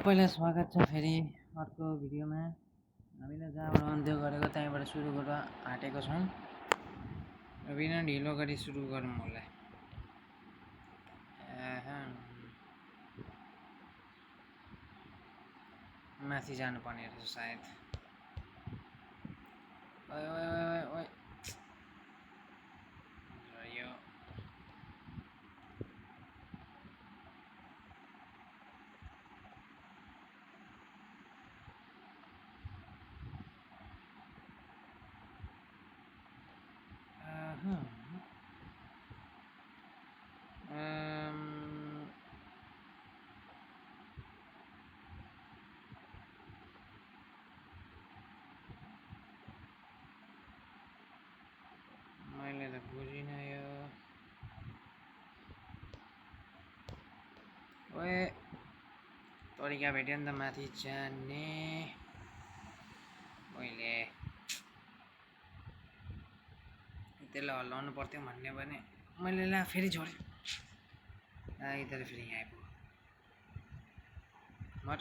सबैलाई स्वागत छ फेरि अर्को भिडियोमा। हामीले जहाँबाट अन्त्य गरेको त्यहीँबाट सुरु गर्न आँटेको छौँ। बिना ढिलो गरी सुरु गरौँ होला। माथि जानुपर्ने रहेछ सायद। ओइ ओइ ओइ ओइ यो मैले त बुझिनँ यो। ओए तरिका भेट्यो नि त माथि जाने। मैले त्यसलाई हल्लाउनु पर्थ्यो भन्ने भने मैले ला फेरि छोडेँ। इधर फेरि यहाँ आइपुग्यो। मर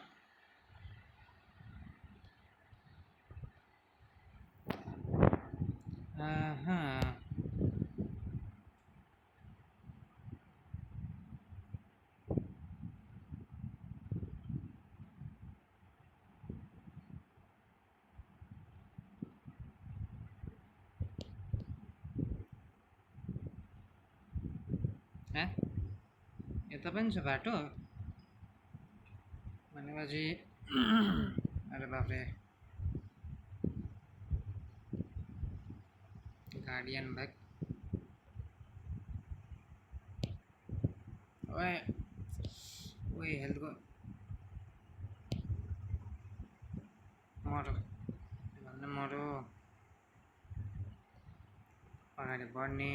यता पनि छ बाटो भनेपछि अरे बाफ्रे गार्डियन ब्याग। ओए ओए हेल्थको मरो भन्दा मरो अगाडि बढ्ने।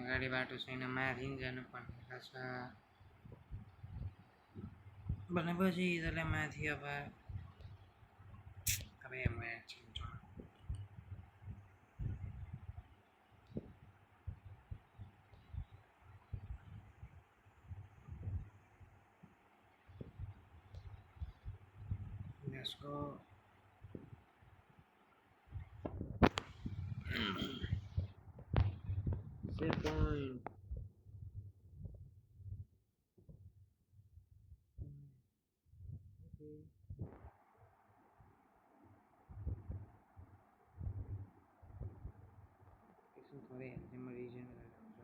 अगाडि बाटो छैन, माथि जानुपर्ने रहेछ भनेपछि यिनीहरूलाई माथि अब Let's go. Save point. Okay. एकछिन थोरै हेल्थै म रिजन गरेर हुन्छ।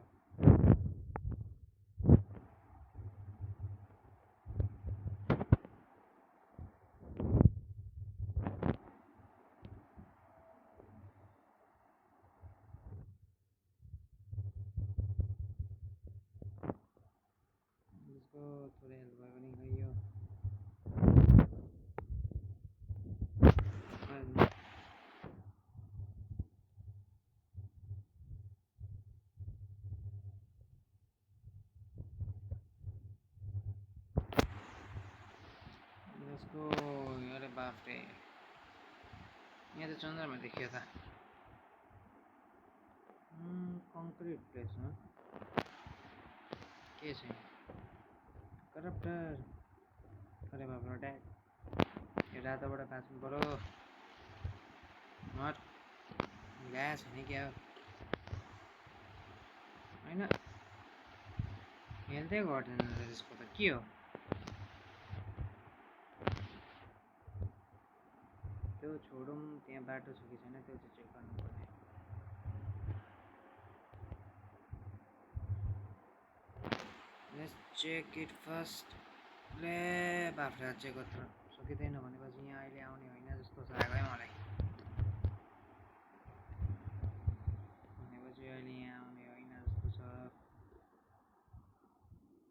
यसको थोरै हेल्प भयो भने गइयो। यसको अरे बाफ्रे यहाँ त चन्द्रमा देखियो त। कङ्क्रिट प्लेस हो के छ करप्टर। अरे बाबा ड्याड यो रातोबाट बाँच्नु पर्यो। मर ग्यास हुने क्या हो होइन हेल्थै घट्दैन त्यसको त के हो। त्यो छोडौँ, त्यहाँ बाटो छ कि छैन त्यो चाहिँ चेक गर्नुपर्ने। Let's check it first. ले बाफ्रे चेक गर्न सकिँदैन भनेपछि यहाँ अहिले आउने होइन जस्तो छ आगै मलाई। भनेपछि अहिले यहाँ आउने होइन जस्तो छ।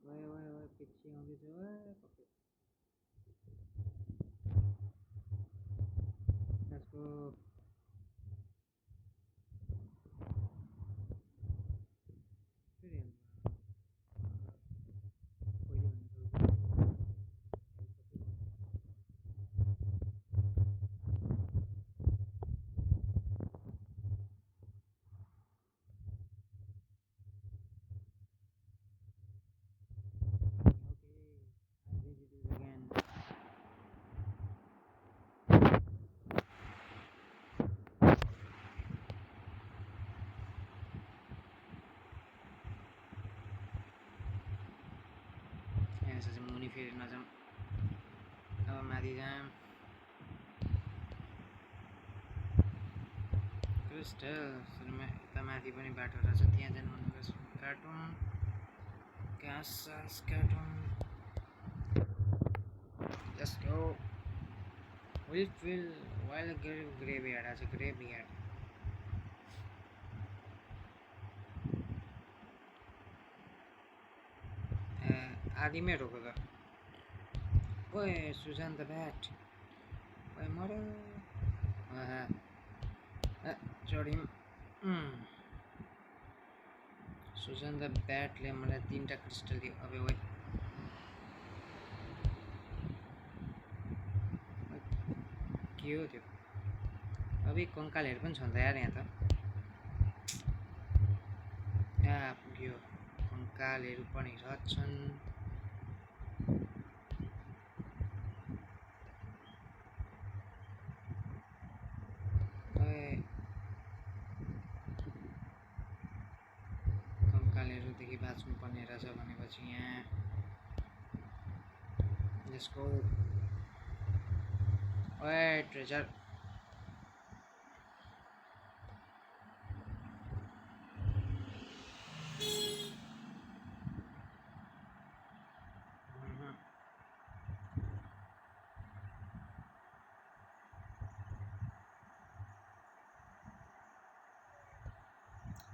ओए ओए ओए पछि आउँदैछ। ओए लेट्स गो। पनि फेरि नजाउँ अब माथि जाऊँ क्रिस्टल सुरुमा यता माथि पनि बाटो रहेछ त्यहाँ जानु मन लाग्छ काटौँ घाँस सास काटौँ Let's go. While graveyard as a graveyard. आदि में रोकेगा ओए सुजान द बैट ओए मरो चढ्यौँ सुजान द ब्याटले मलाई 3टा क्रिस्टल दियो अबे ओए के हो त्यो अबे कङ्कालहरू पनि छन् त यार यहाँ त पुग्यो कङ्कालहरू पनि रहछन् कङ्कालहरूदेखि बाँच्नुपर्ने रहेछ भनेपछि यहाँ Let's go. ओए ट्रेजर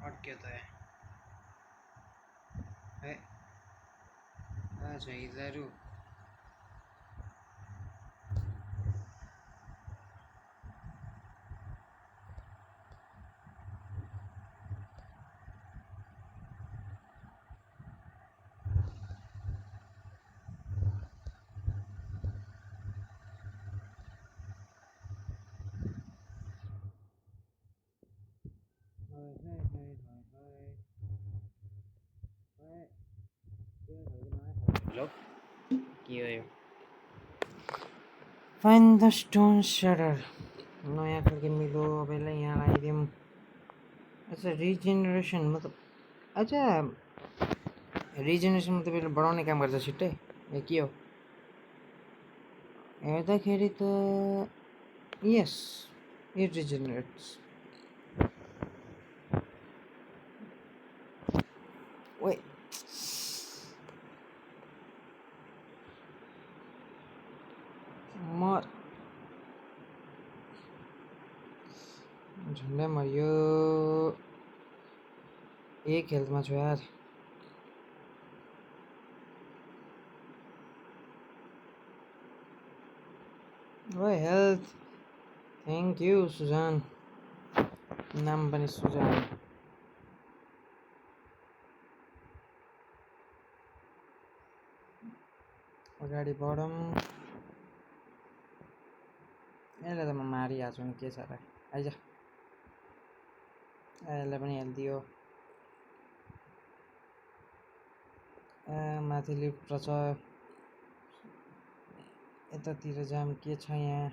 अड्क्यो त है आज यिनीहरू Hello? के हो यो Find the stone shutter. नयाँ खालको मिलो अब यसलाई यहाँ लगाइदिउँ अच्छा रिजेनेरेसन मतलब अच्छा रिजेनेरेसन मतलब यसले बढाउने काम गर्छ छिट्टै ए के हो हेर्दाखेरि त यस इट रिजेनेरेट्स ओए म झन्डै मरियो एक हेल्थमा छु यार ओए हेल्थ थ्याङ्क यू सुजान नाम पनि सुजान अगाडि बढौँ यसलाई त म मारिहाल्छु नि के छ र आइज यसलाई पनि हालिदियो माथि लिफ्ट रहेछ यतातिर जाम के छ यहाँ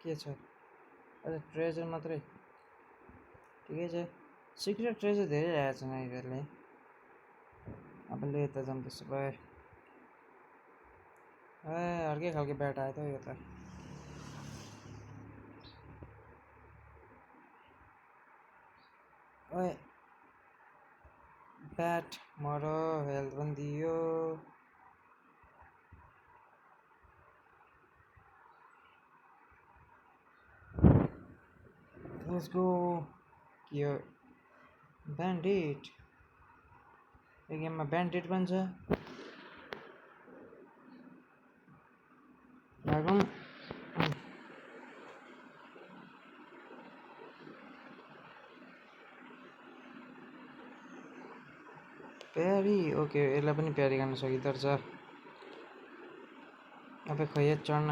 के छ अझ ट्रेजर मात्रै ठिकै छ सिक्रेट ट्रेजर धेरै आएको छ यिनीहरूले अब ल यता जाऊँ त्यसो भए अर्कै खालको ब्याट आयो त यो त ओए ब्याट मरो हेल्थ पनि दियो Let's go. यो ब्यान्डेड यो गेममा ब्यान्डेड पनि छ भागौँ प्यारी ओके यसलाई पनि प्यारी गर्न सकिँदो रहेछ अब खै चढ्न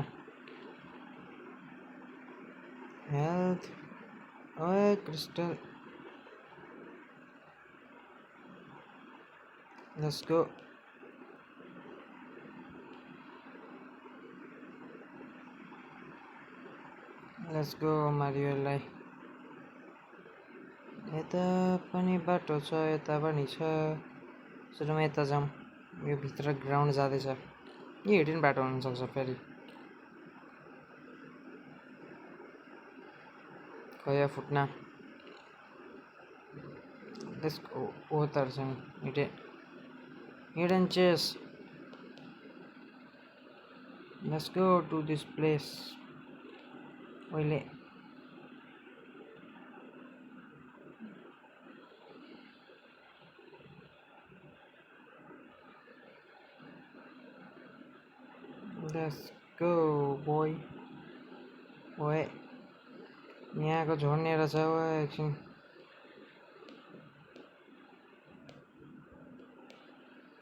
हेल्थ ओए crystal Let's go. Let's go मारियोलाई यता पनि बाटो छ यता पनि छ सुरुमा यता जाऊँ यो भित्र ग्राउन्ड जाँदैछ यो हिडन बाटो हुनसक्छ फेरि खै फुट्न त्यसको ओतर छ नि hidden chest. Let's go to this place. Oile. Let's go boy. ओए यहाँको झोड्ने रहेछ ओए एकछिन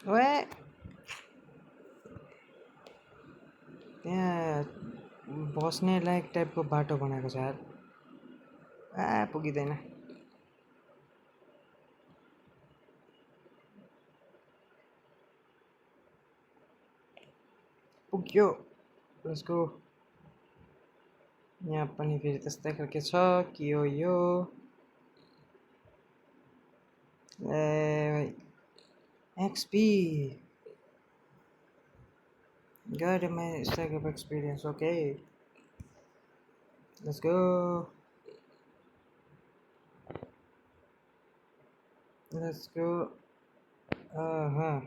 ओए त्यहाँ बस्ने लायक टाइपको बाटो बनाएको छ यार पुगिँदैन पुग्यो लेट्स गो यहाँ पनि फेरि त्यस्तै खालके छ के हो यो ए XP got my stack of experience okay let's go uh-huh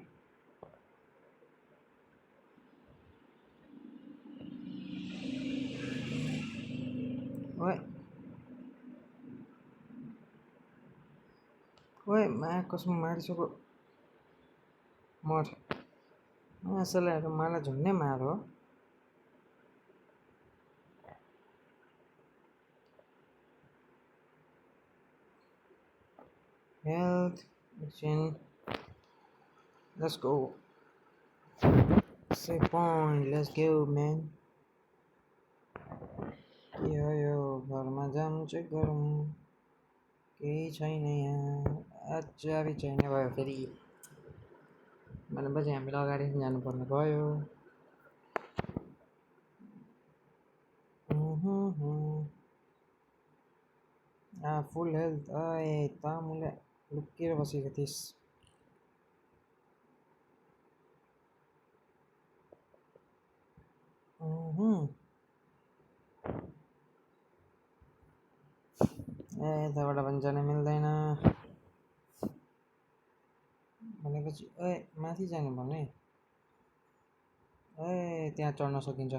what Wait, मैं कसम मारिसक्यो मर यसलाई मलाई झुन्ने मारो health chin let's go save point let's go man के हो यो घरमा जाम चेक गरौँ केही छैन यहाँ चाबी चाहिने भयो फेरि भनेपछि हामीले अगाडि जानुपर्ने भयो फुल हेल्थ तामुले लुकेर बसेको थिइस् यताबाट पनि जान मिल्दैन भनेपछि माथि जानु भने त्यहाँ चढ्न सकिन्छ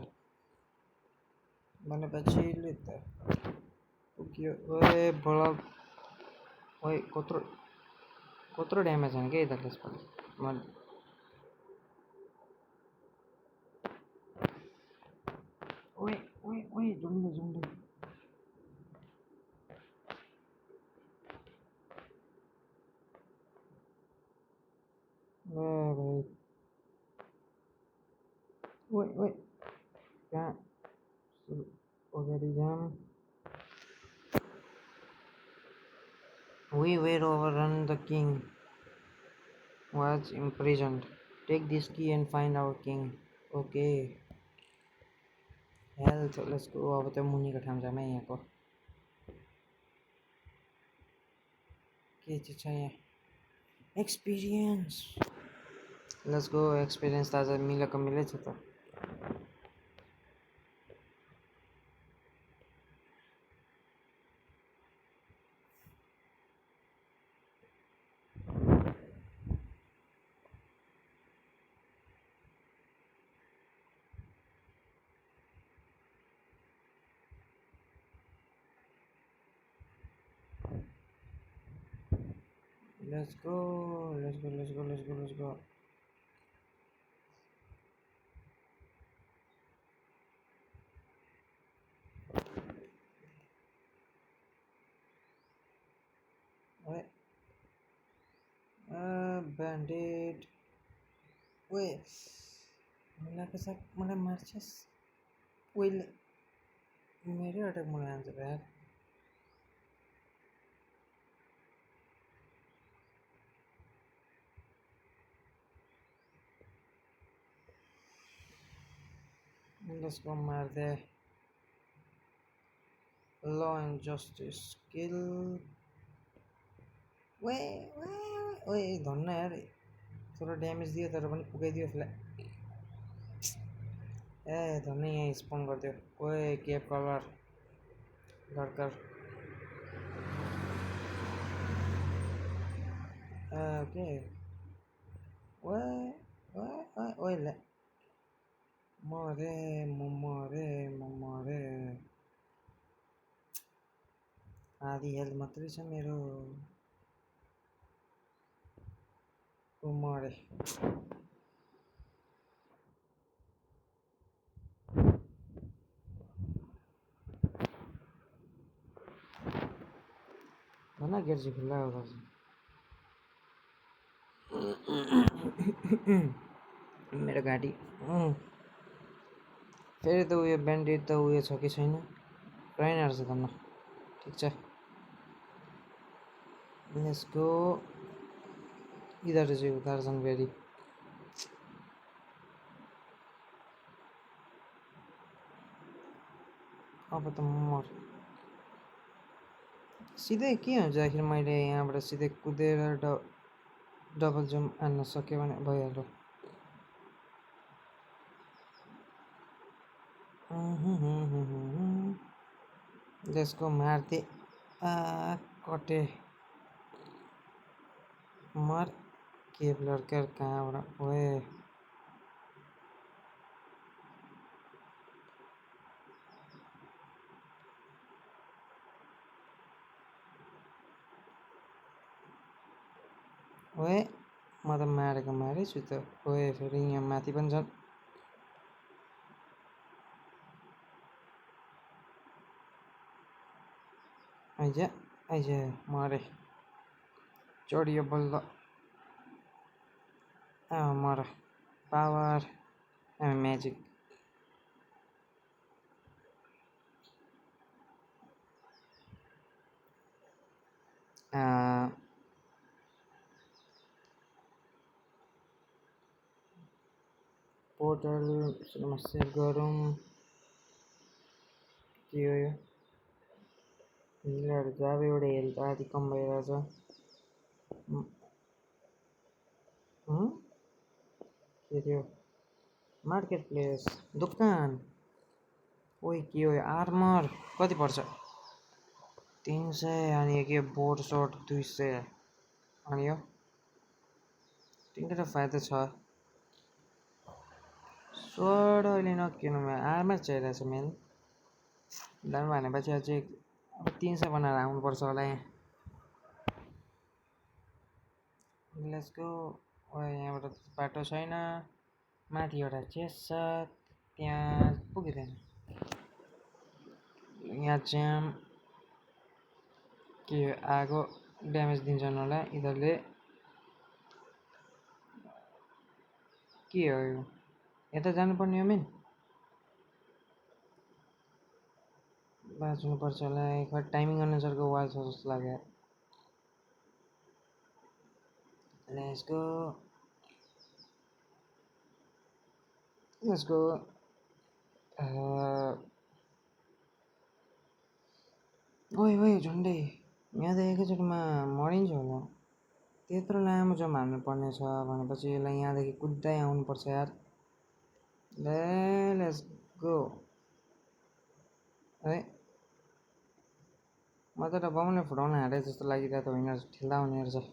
भनेपछि ले त पुग्यो बल कत्रो ड्यामेज छ के त त्यसपछि झुन्डे भाइ कहाँ अगाडि जाम We were overrun. The king was imprisoned. Take this key and find our king. Okay. Health. Let's go. अब त मुनिको ठाउँ जाम है यहाँको के चाहिँ छ यहाँ एक्सपिरियन्स लेट्स गो एक्सपिरियन्स त आज मिलेको मिलै छ त Let's go. Wait. Bandit. Wait. मलाई मार्छस् ओइले मेरै अटक मलाई आन्छ यार Let's go मार दे Law and justice skill ओए धन्न यार थोड़ा ड्यामेज दियो तर पनि पुगाइदियो ए धन्नै यहाँ स्पन गरिदियो ओए केप कलर लड्कर ओके ओए ओए ओए ओए ले मरे आधी हेल्थ मात्रै छ मेरो मरे धन्न गेर्जी खुल्ला हो मेरो घाँटी फेरि त उयो ब्यान्डेड त उयो छ कि छैन राइनर छ धन्न ठिक छ लेट्स गो इधर चाहिँ उतार्छन् फेरि अब त मर सिधै के हुन्छ आखिर मैले यहाँबाट सिधै कुदेर डबल जम्प हान्न सक्यो भने भइहाल्यो त्यसको मार्थे कटे मर केप लड्कर कहाँबाट ओए ओए म त मारेको मारै छु त ओए फेरि यहाँ माथि पनि छन् आइज मरे चढियो बल्ल मर पावर म्याजिक पोर्टल सेभ गरौँ के हो यो हिलहरू चाहिँ अब एउटा हेल्थ आदि कम भइरहेछ के थियो मार्केट प्लेस दोकान ओइ के हो आर्मर कति पर्छ 300 अनि के बोर्ड सर्ट 200 अनि यो तिनवटा फाइदा छ सर्ट अहिले नकिनौँ आर्मर चाहिरहेछ मेन दाम भनेपछि अझै अब 300 बनाएर आउनुपर्छ होला यहाँ लेट्स गो यहाँबाट बाटो छैन माथि एउटा चेस्ट छ त्यहाँ पुगिँदैन यहाँ जाम के आगो ड्यामेज दिन्छन् होला यिनीहरूले के हो यो यता जानुपर्ने हो मेन बाँच्नुपर्छ होला खै टाइमिङ अनुसारको वाल छ जस्तो लाग्यो लेट्स गो ओइ झन्डै यहाँ त एकैचोटिमा मरिन्छ होला त्यत्रो लामो जम्प हाल्नुपर्ने छ भनेपछि यसलाई यहाँदेखि कुद्दै आउनुपर्छ यार लेट्स गो है म त बमले फुटाउन हाले जस्तो लागिरहेको होइन ठेल्दा हुने रहेछ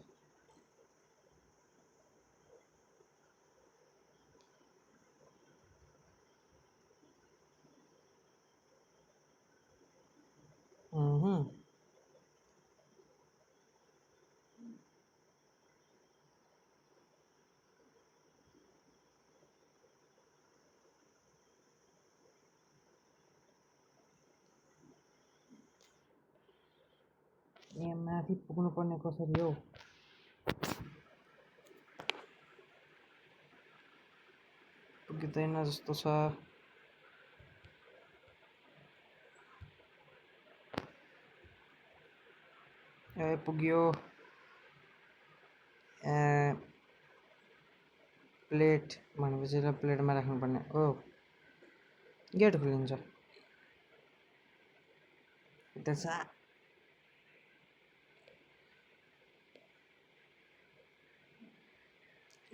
यहाँ माथि पुग्नुपर्ने कसरी हो पुग्दैन जस्तो छ पुग्यो प्लेट भनेपछि र प्लेटमा राख्नुपर्ने ओ गेट खोलिन्छ त्यसो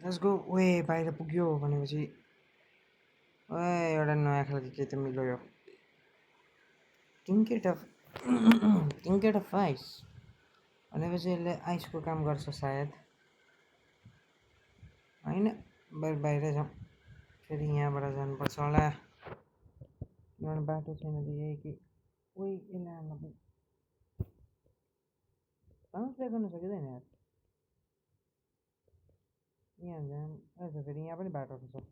लेट्स गो ओए बाहिर पुग्यो भनेपछि ओए एउटा नयाँ खालको के त मिल्यो यो टिङ्केट अफ टिङ्केट अफ आइस भनेपछि यसले आइसको काम गर्छ सायद होइन बाहिरै जाउँ फेरि यहाँबाट जानुपर्छ होला किनभने बाटो छैन यही कि ओइ यसलाई हाल्नु साउन्ड प्ले गर्न सकिँदैन यार यहाँ जाम रहेछ फेरि यहाँ पनि बाटो छ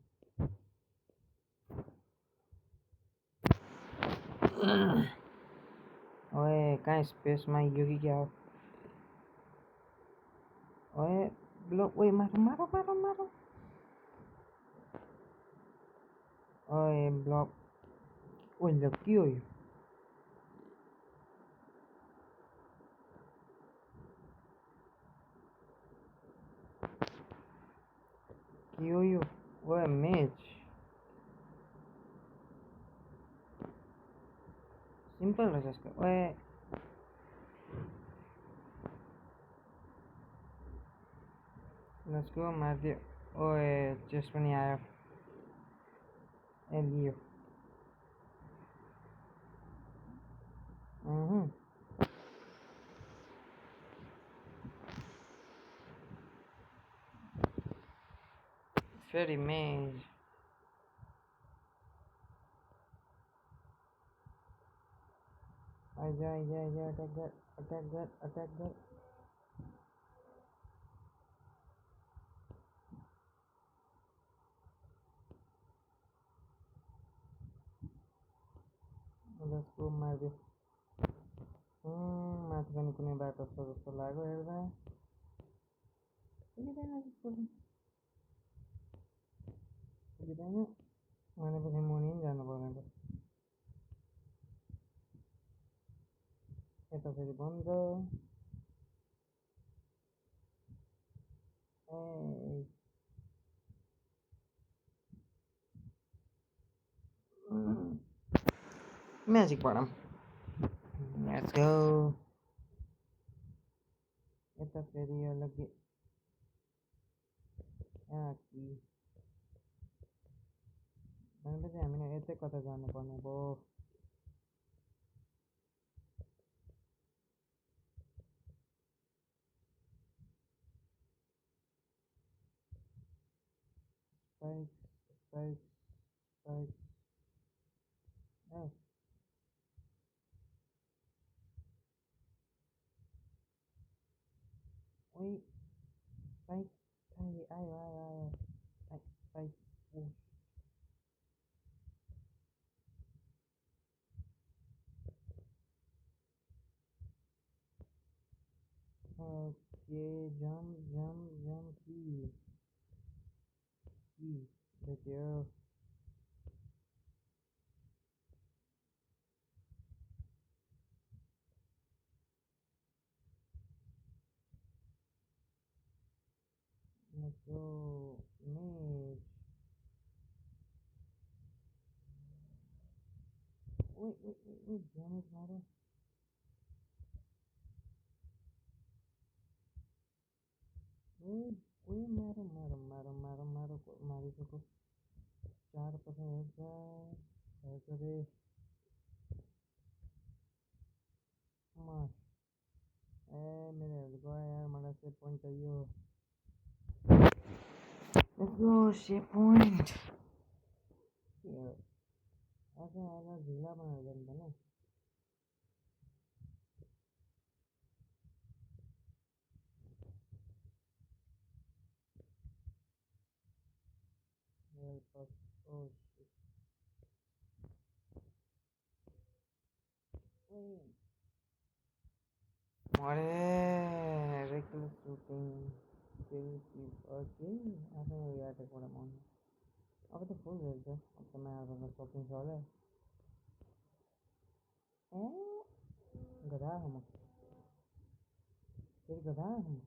ओए कहाँ स्पेसमा यो कि क्या हो ओए ब्लक ओए मारो मारो मारो मारो ओए ब्लक ओए ल के हो यो के हो यो ओए मेच सिम्पल रहेछ यसको ओए लेट्स गो मारिदियो ओए चेस्ट पनि आयो ए लियो फेरि मेज आइजा आइजा आइजा अट्याक गर अट्याक गर अट्याक गर लेट्स गो मारिदियो माथि पनि कुनै बाटो छ जस्तो लाग्यो हेर्दा पुगिँदैन पुगिँदैन भनेपछि मुनि पनि जानु पर्ने यता फेरि बन्द ए म्याजिक पढाऊँ लेट्स गो यता फेरि यो लगे कि भनेपछि हामीले यतै कता जानुपर्ने भयो स्पाइक्स स्पाइक्स स्पाइक्स ए ओइ स्पाइक आयो आयो आयो आयो स्पाइक स्पाइक ओके जम कि भेट्यो let's go mage wait damage मारो ओए मारो मारो मारो मारो मारो मारिसक्यो 4% हेर्छ रे मार ए मेरो हेल्थ गयो यार मलाई सेभ पोइन्ट चाहियो लेट्स गो सेभ पोइन्ट आज झुला बनाएर जानु पर्ने help us oh shit मरे रेक्लेस सुटिङ ओके आफै याटेकोबाट मर्नु अब त फुल हेल्छ अब त मार्न सकिन्छ होला ए गधा हम फेरि गधा हम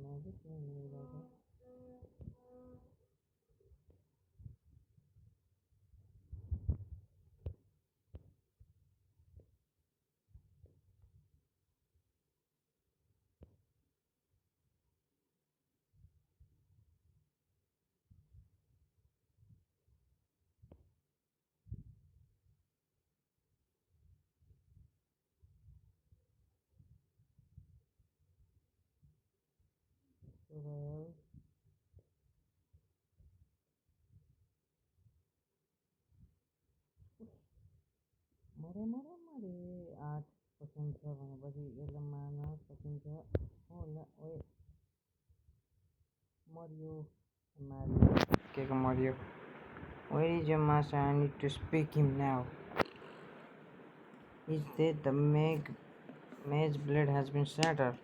म्याजिक 12 मरे मरे मरे 8% छ भनेपछि यसलाई मार्न सकिन्छ होला ओए मरियो मारियो के को मरियो where is your master I need to speak him now is that the mage blade has been shattered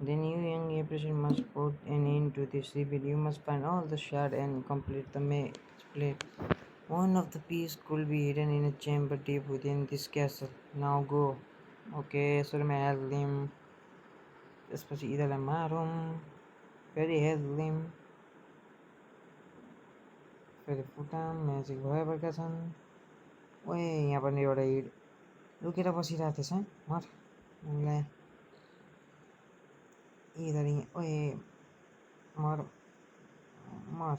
then you young apparition must put an end to this rebuild you must find all the shard and complete the mage blade one of the pieces could be hidden in a chamber deep within this castle now go okay so I help him त्यसपछि यिनीहरूलाई मारौँ फेरि help लिम फेरि फुटाम magic भएका छन् ओए यहाँ पनि एउटा हिड लुकेर बसिरहेको थिएछ मर उसलाई यिनीहरू ओए मर मर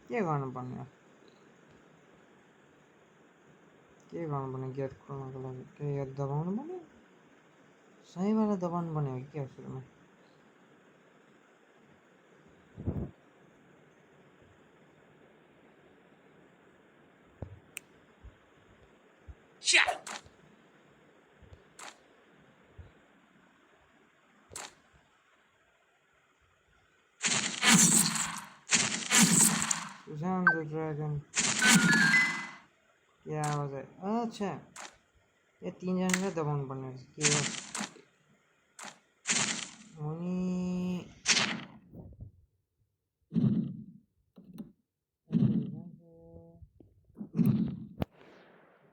के गर्नुपर्ने गेट खोल्नको लागि के यो दबाउनु पर्ने सहीबाट दबाउनु पर्ने हो कि क्या सुरुमा Susan the Dragon क्या आवाज आयो अच्छा यो तीनजनाले दबाउनु पर्ने रहेछ के हो अनि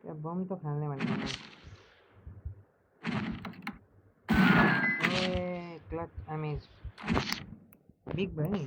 क्या बम त फाल्ने भनेको ए क्लच एमेज बिग भयो नि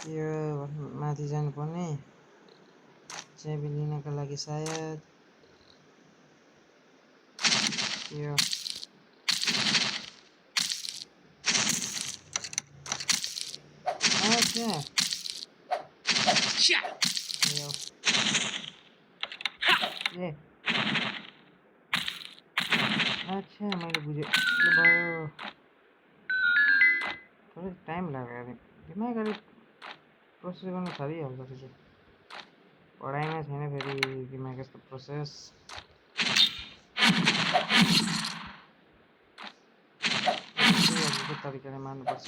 यो माथि जानुपर्ने चाबी लिनको लागि सायद यो अच्छा यो ए अच्छा मैले बुझेँ भयो थोरै टाइम लाग्यो अरे दिमाग अलिक प्रोसेस गर्न साह्रिहाल्छ त्यसो पढाइमा छैन फेरि दिमाग यस्तो प्रोसेस तरिकाले मार्नुपर्छ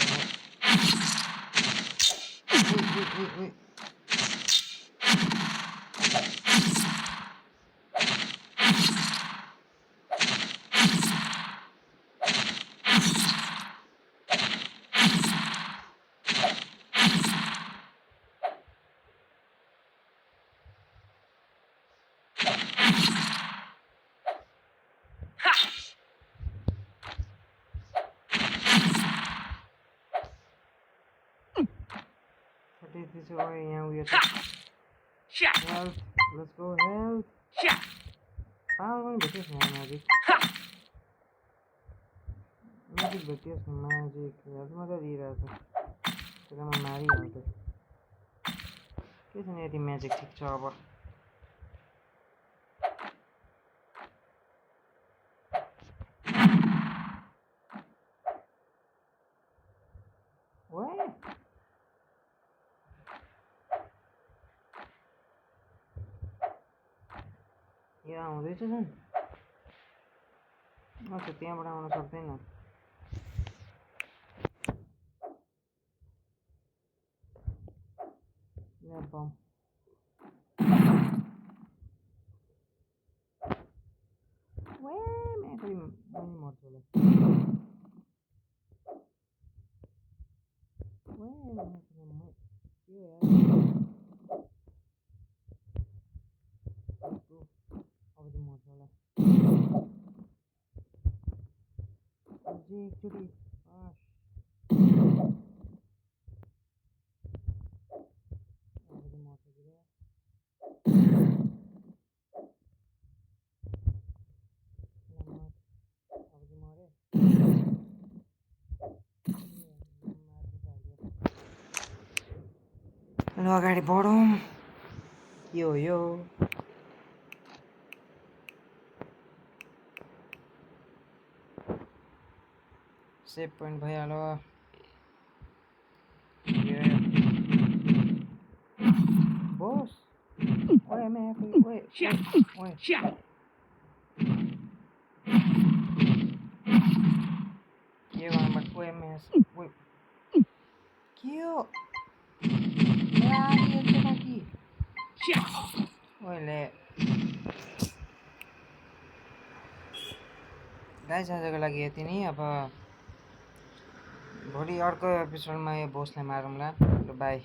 this way and we have health. Let's go health. How going to get magic? Magic भेटियोस् न magic. हेल्थ मात्रै दिइरहेको छ तर म मारिहाल्छु के छ नि यति म्याजिक ठिक छ अब यो आउँदैछ झन् अच्छा त्यहाँबाट आउन सक्दैन या बम मैं कोई नहीं मर चला मैं क्यों यार अब तो मर चला जी एक्चुअली ल अगाडि बढौँ के हो यो सेभ पोइन्ट भइहाल्यो बोस ओए मैं ओए ओए के गर्नु ओए मैं ओए के हो लागि यसो बाकी ओइले गाइस आजको लागि यति नै अब भोलि अर्को एपिसोडमा यो बोसलाई मारौँला ल बाई